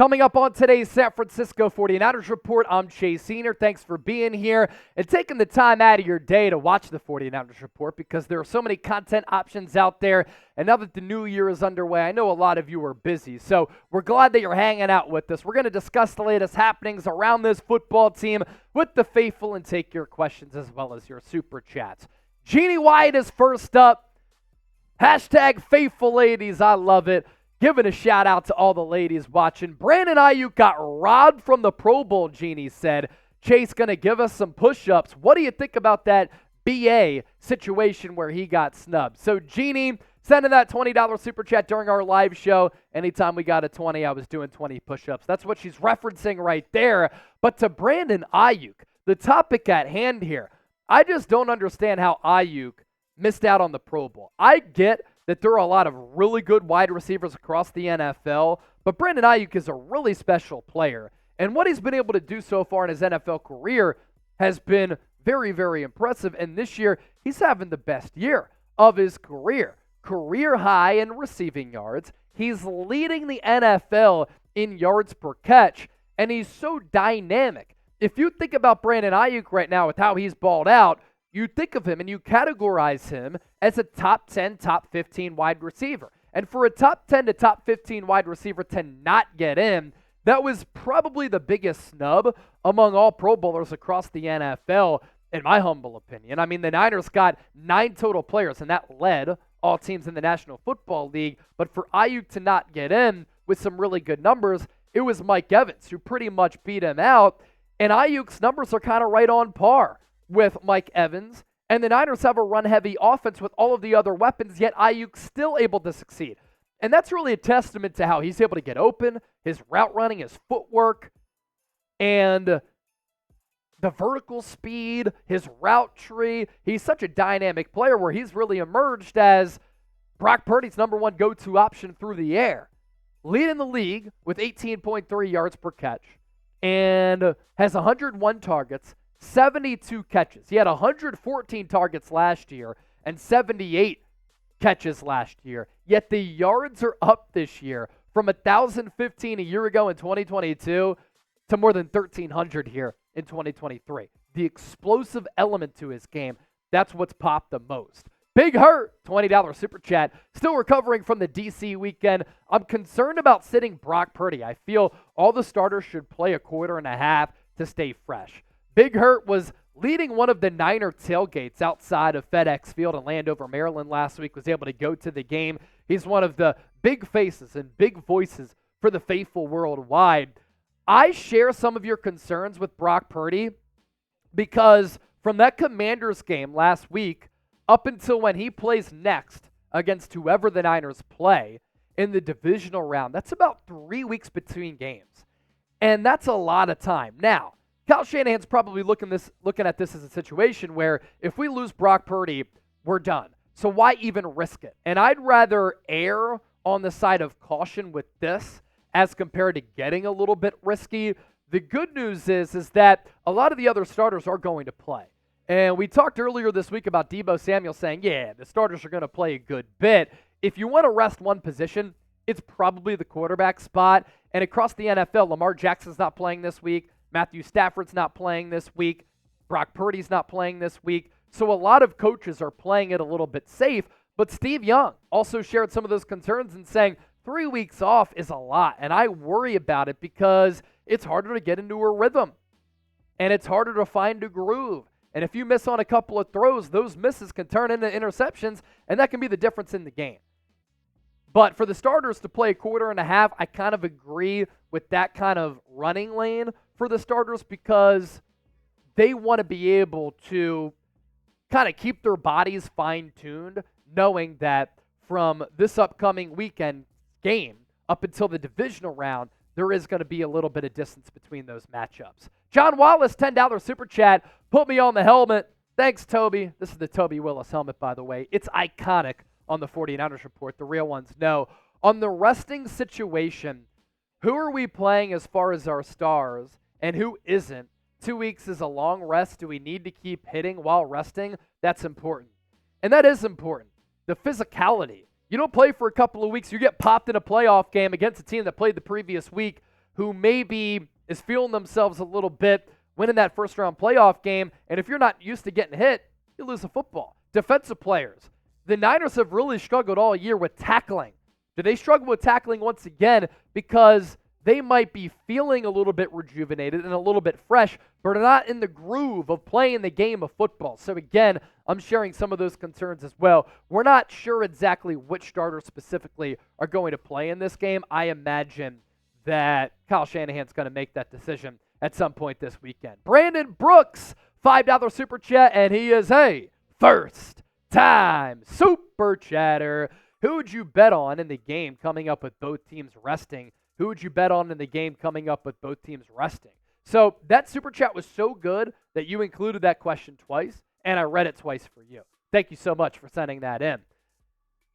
Coming up on today's San Francisco 49ers Report, I'm Chase Senior. Thanks for being here and taking the time out of your day to watch the 49ers Report because there are so many content options out there. And now that the new year is underway, I know a lot of you are busy. So we're glad that you're hanging out with us. We're going to discuss the latest happenings around this football team with the faithful and take your questions as well as your super chats. Jeannie White is first up. Hashtag faithful ladies. I love it. Giving a shout out to all the ladies watching. Brandon Aiyuk got robbed from the Pro Bowl, Jeannie said. Chase going to give us some push-ups. What do you think about that BA situation where he got snubbed? So Jeannie, sending that $20 super chat during our live show. Anytime we got a 20, I was doing 20 push-ups. That's what she's referencing right there. But to Brandon Aiyuk, the topic at hand here, I just don't understand how Aiyuk missed out on the Pro Bowl. I get that there are a lot of really good wide receivers across the NFL, but Brandon Aiyuk is a really special player. And what he's been able to do so far in his NFL career has been very, very impressive. And this year, he's having the best year of his career. Career high in receiving yards. He's leading the NFL in yards per catch, and he's so dynamic. If you think about Brandon Aiyuk right now with how he's balled out, you think of him and you categorize him as a top 10, top 15 wide receiver. And for a top 10 to top 15 wide receiver to not get in, that was probably the biggest snub among all Pro Bowlers across the NFL, in my humble opinion. I mean, the Niners got 9 total players, and that led all teams in the National Football League. But for Aiyuk to not get in with some really good numbers, it was Mike Evans who pretty much beat him out. And Aiyuk's numbers are kind of right on par with Mike Evans, and the Niners have a run-heavy offense with all of the other weapons, yet Aiyuk's still able to succeed. And that's really a testament to how he's able to get open, his route running, his footwork, and the vertical speed, his route tree. He's such a dynamic player where he's really emerged as Brock Purdy's number one go-to option through the air. Leading the league with 18.3 yards per catch and has 101 targets, 72 catches. He had 114 targets last year and 78 catches last year. Yet the yards are up this year from 1,015 a year ago in 2022 to more than 1,300 here in 2023. The explosive element to his game, that's what's popped the most. Big Hurt, $20 super chat. Still recovering from the DC weekend. I'm concerned about sitting Brock Purdy. I feel all the starters should play a quarter and a half to stay fresh. Big Hurt was leading one of the Niner tailgates outside of FedEx Field in Landover, Maryland last week, was able to go to the game. He's one of the big faces and big voices for the faithful worldwide. I share some of your concerns with Brock Purdy because from that Commanders game last week up until when he plays next against whoever the Niners play in the divisional round, that's about 3 weeks between games. And that's a lot of time. Now, Kyle Shanahan's probably looking at this as a situation where if we lose Brock Purdy, we're done. So why even risk it? And I'd rather err on the side of caution with this as compared to getting a little bit risky. The good news is that a lot of the other starters are going to play. And we talked earlier this week about Deebo Samuel saying, yeah, the starters are going to play a good bit. If you want to rest one position, it's probably the quarterback spot. And across the NFL, Lamar Jackson's not playing this week. Matthew Stafford's not playing this week. Brock Purdy's not playing this week. So a lot of coaches are playing it a little bit safe. But Steve Young also shared some of those concerns and saying 3 weeks off is a lot. And I worry about it because it's harder to get into a rhythm. And it's harder to find a groove. And if you miss on a couple of throws, those misses can turn into interceptions. And that can be the difference in the game. But for the starters to play a quarter and a half, I kind of agree with that kind of running lane for the starters because they want to be able to kind of keep their bodies fine-tuned, knowing that from this upcoming weekend game up until the divisional round, there is going to be a little bit of distance between those matchups. John Wallace, $10 super chat. Put me on the helmet. Thanks, Toby. This is the Toby Willis helmet, by the way. It's iconic on the 49ers Report. The real ones know. On the resting situation, who are we playing as far as our stars and who isn't? 2 weeks is a long rest. Do we need to keep hitting while resting? That's important. And that is important. The physicality. You don't play for a couple of weeks. You get popped in a playoff game against a team that played the previous week. who maybe is feeling themselves a little bit winning that first-round playoff game, and if you're not used to getting hit, you lose a football. Defensive players. The Niners have really struggled all year with tackling. Do they struggle with tackling once again because they might be feeling a little bit rejuvenated and a little bit fresh, but are not in the groove of playing the game of football? So again, I'm sharing some of those concerns as well. We're not sure exactly which starters specifically are going to play in this game. I imagine that Kyle Shanahan's going to make that decision at some point this weekend. Brandon Brooks, $5 super chat, and he is a first-time super chatter. Who would you bet on in the game coming up with both teams resting? Who would you bet on in the game coming up with both teams resting? So that super chat was so good that you included that question twice, and I read it twice for you. Thank you so much for sending that in.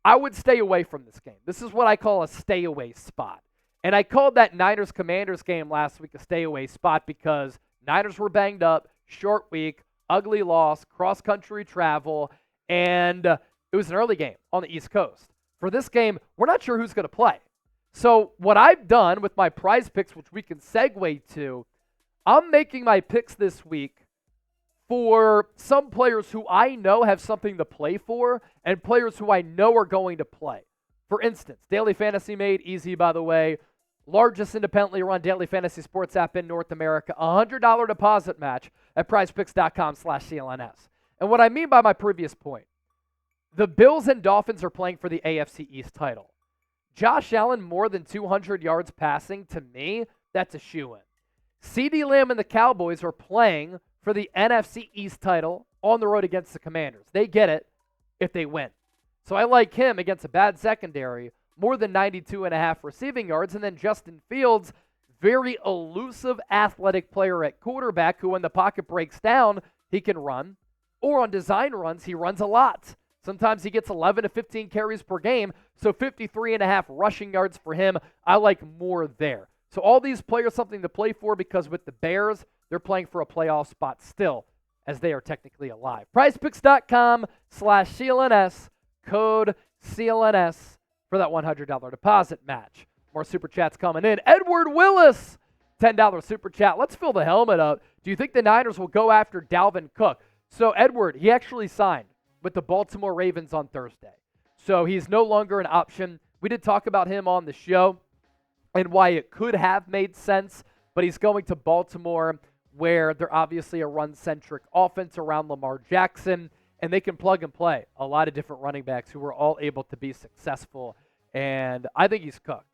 I would stay away from this game. This is what I call a stay away spot. And I called that Niners-Commanders game last week a stay away spot because Niners were banged up, short week, ugly loss, cross-country travel, and it was an early game on the East Coast. For this game, we're not sure who's going to play. So what I've done with my prize picks, which we can segue to, I'm making my picks this week for some players who I know have something to play for and players who I know are going to play. For instance, Daily Fantasy Made, easy by the way, largest independently run daily fantasy sports app in North America, $100 deposit match at prizepicks.com/CLNS. And what I mean by my previous point, the Bills and Dolphins are playing for the AFC East title. Josh Allen more than 200 yards passing, to me, that's a shoo-in. CeeDee Lamb and the Cowboys are playing for the NFC East title on the road against the Commanders. They get it if they win. So I like him against a bad secondary, more than 92.5 receiving yards, and then Justin Fields, very elusive athletic player at quarterback who when the pocket breaks down, he can run, or on design runs, he runs a lot. Sometimes he gets 11 to 15 carries per game, so 53.5 rushing yards for him. I like more there. So all these players something to play for because with the Bears, they're playing for a playoff spot still, as they are technically alive. PrizePicks.com/CLNS, code CLNS for that $100 deposit match. More super chats coming in. Edward Willis, $10 super chat. Let's fill the helmet up. Do you think the Niners will go after Dalvin Cook? So Edward, he actually signed with the Baltimore Ravens on Thursday. So he's no longer an option. We did talk about him on the show and why it could have made sense, but he's going to Baltimore where they're obviously a run-centric offense around Lamar Jackson, and they can plug and play a lot of different running backs who were all able to be successful, and I think he's cooked.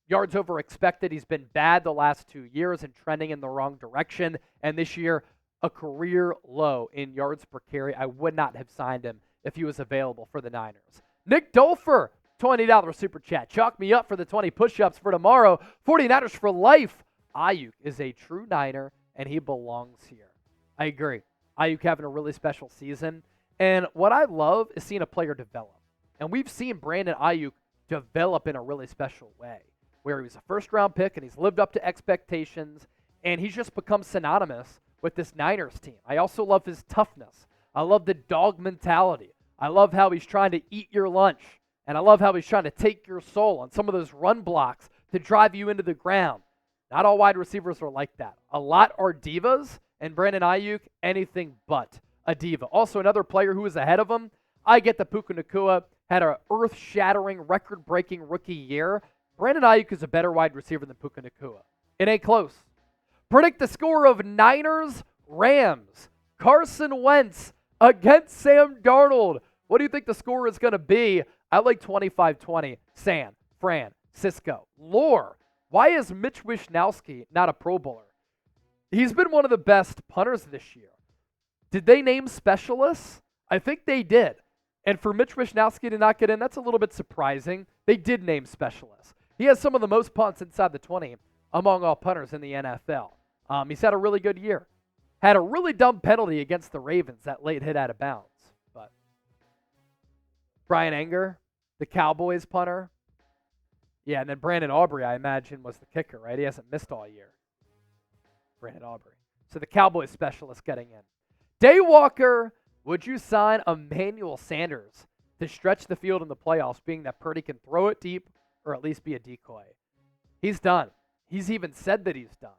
Yards over expected. He's been bad the last 2 years and trending in the wrong direction, and this year a career low in yards per carry. I would not have signed him if he was available for the Niners. Nick Dolfer, $20 super chat. Chalk me up for the 20 push-ups for tomorrow. 49ers for life. Aiyuk is a true Niner, and he belongs here. I agree. Aiyuk having a really special season. And what I love is seeing a player develop. And we've seen Brandon Aiyuk develop in a really special way, where he was a first-round pick, and he's lived up to expectations, and he's just become synonymous with this Niners team. I also love his toughness. I love the dog mentality. I love how he's trying to eat your lunch. And I love how he's trying to take your soul on some of those run blocks to drive you into the ground. Not all wide receivers are like that. A lot are divas, and Brandon Aiyuk, anything but a diva. Also, another player who is ahead of him, I get that Puka Nacua had an earth-shattering, record-breaking rookie year. Brandon Aiyuk is a better wide receiver than Puka Nacua. It ain't close. Predict the score of Niners-Rams. Carson Wentz against Sam Darnold. What do you think the score is going to be? I like 25-20. San Francisco. Lore. Why is Mitch Wishnowsky not a Pro Bowler? He's been one of the best punters this year. Did they name specialists? I think they did. And for Mitch Wishnowsky to not get in, that's a little bit surprising. They did name specialists. He has some of the most punts inside the 20 among all punters in the NFL. He's had a really good year. Had a really dumb penalty against the Ravens, that late hit out of bounds. But Brian Anger, the Cowboys punter. Yeah, and then Brandon Aubrey, I imagine, was the kicker, right? He hasn't missed all year. Brandon Aubrey. So the Cowboys specialist getting in. Daywalker, would you sign Emmanuel Sanders to stretch the field in the playoffs, being that Purdy can throw it deep or at least be a decoy? He's done. he's even said that he's done.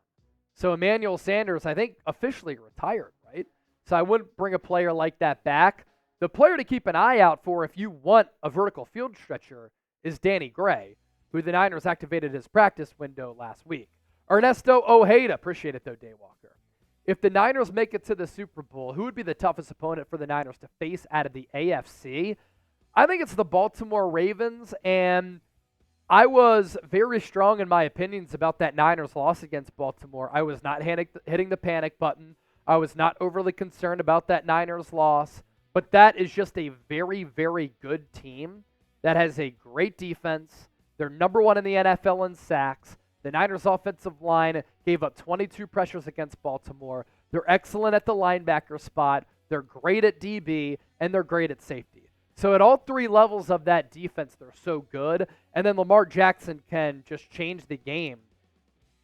So Emmanuel Sanders, I think, officially retired, right? So I wouldn't bring a player like that back. The player to keep an eye out for if you want a vertical field stretcher is Danny Gray, who the Niners activated his practice window last week. Ernesto Ojeda, appreciate it though, Daywalker. If the Niners make it to the Super Bowl, who would be the toughest opponent for the Niners to face out of the AFC? I think it's the Baltimore Ravens, and I was very strong in my opinions about that Niners loss against Baltimore. I was not hitting the panic button. I was not overly concerned about that Niners loss, but that is just a very, very good team that has a great defense. They're number one in the NFL in sacks. The Niners offensive line gave up 22 pressures against Baltimore. They're excellent at the linebacker spot. They're great at DB, and they're great at safety. So at all three levels of that defense, they're so good. And then Lamar Jackson can just change the game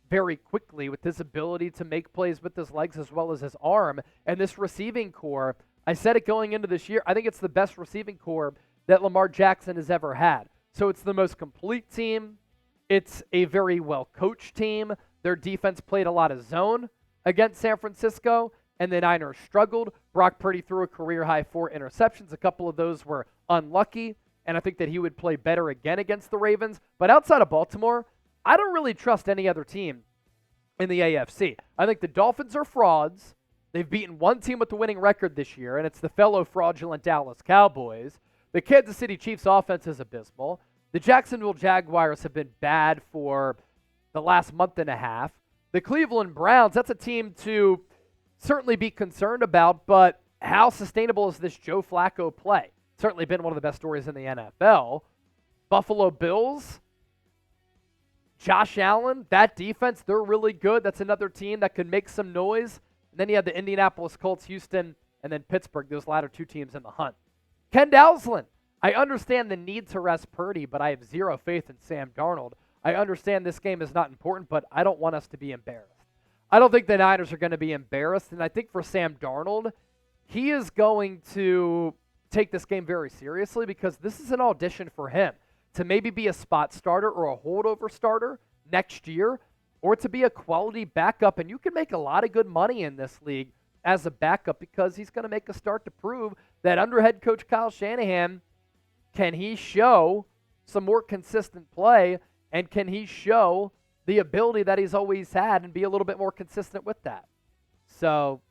very quickly with his ability to make plays with his legs as well as his arm. And this receiving core, I said it going into this year, I think it's the best receiving core that Lamar Jackson has ever had. So it's the most complete team. It's a very well-coached team. Their defense played a lot of zone against San Francisco, and the Niners struggled. Brock Purdy threw a career-high 4 interceptions. A couple of those were unlucky, and I think that he would play better again against the Ravens. But outside of Baltimore, I don't really trust any other team in the AFC. I think the Dolphins are frauds. They've beaten one team with the winning record this year, and it's the fellow fraudulent Dallas Cowboys. The Kansas City Chiefs offense is abysmal. The Jacksonville Jaguars have been bad for the last month and a half. The Cleveland Browns, that's a team to certainly be concerned about, but how sustainable is this Joe Flacco play? Certainly been one of the best stories in the NFL. Buffalo Bills, Josh Allen, that defense, they're really good. That's another team that could make some noise. And then you have the Indianapolis Colts, Houston, and then Pittsburgh, those latter two teams in the hunt. Ken Dowsland, I understand the need to rest Purdy, but I have zero faith in Sam Darnold. I understand this game is not important, but I don't want us to be embarrassed. I don't think the Niners are going to be embarrassed, and I think for Sam Darnold, he is going to take this game very seriously because this is an audition for him to maybe be a spot starter or a holdover starter next year, or to be a quality backup, and you can make a lot of good money in this league as a backup because he's going to make a start to prove that under head coach Kyle Shanahan, can he show some more consistent play, and can he show the ability that he's always had and be a little bit more consistent with that? So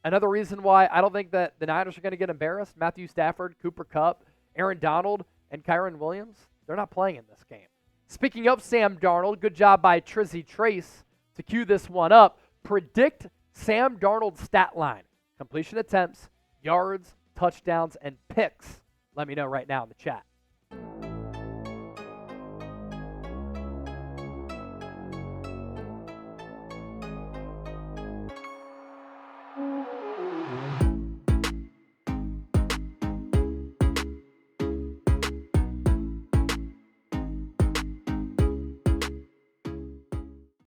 another reason why I don't think that the Niners are going to get embarrassed, Matthew Stafford, Cooper Kupp, Aaron Donald, and Kyron Williams, they're not playing in this game. Speaking of Sam Darnold, good job by Trizzy Trace to cue this one up. Predict Sam Darnold's stat line. Completion attempts, yards, touchdowns, and picks. Let me know right now in the chat.